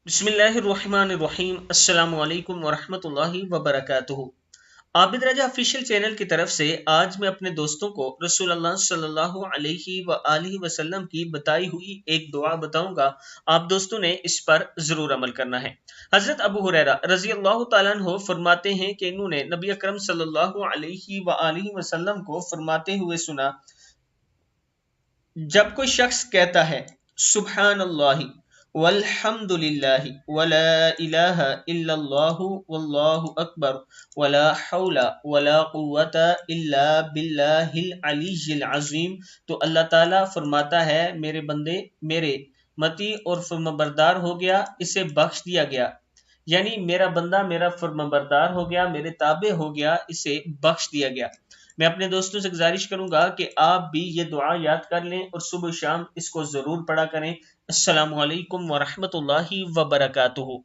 बिस्मिल्लाहिर्रहमानिर्रहीम। अस्सलाम वालेकुम वरहमतुल्लाहि वबरकातुहू। आबिद रजा ऑफिशियल चैनल की तरफ से आज मैं अपने दोस्तों को रसूलुल्लाह सल्लल्लाहु अलैहि वआलिहि वसल्लम की बताई हुई एक दुआ बताऊंगा। आप दोस्तों ने इस पर जरूर अमल करना है। हजरत अबू हुरैरा रजी अल्लाह तआला अन्हु फरमाते हैं कि इन्होंने नबी अकरम सल्लल्लाहु अलैहि वआलिहि वसल्लम को फरमाते हुए सुना, जब कोई शख्स कहता है सुब्हानल्लाहि वल्हम्दुलिल्लाहि वला इलाहा इल्लल्लाहु वल्लाहु अकबर वला हौला वला कुव्वता इल्ला बिल्लाहिल अलीय्यिल अज़ीम, तो अल्लाह ताला फरमाता है मेरे बंदे मेरे मती और फर्माबरदार हो गया, इसे बख्श दिया गया। यानी मेरा बंदा मेरा फर्माबरदार हो गया, मेरे ताबे हो गया, इसे बख्श दिया गया। मैं अपने दोस्तों से गुजारिश करूंगा कि आप भी ये दुआ याद कर लें और सुबह शाम इसको जरूर पढ़ा करें। अस्सलामु अलैकुम वरहमतुल्लाहि वबरकातुहू।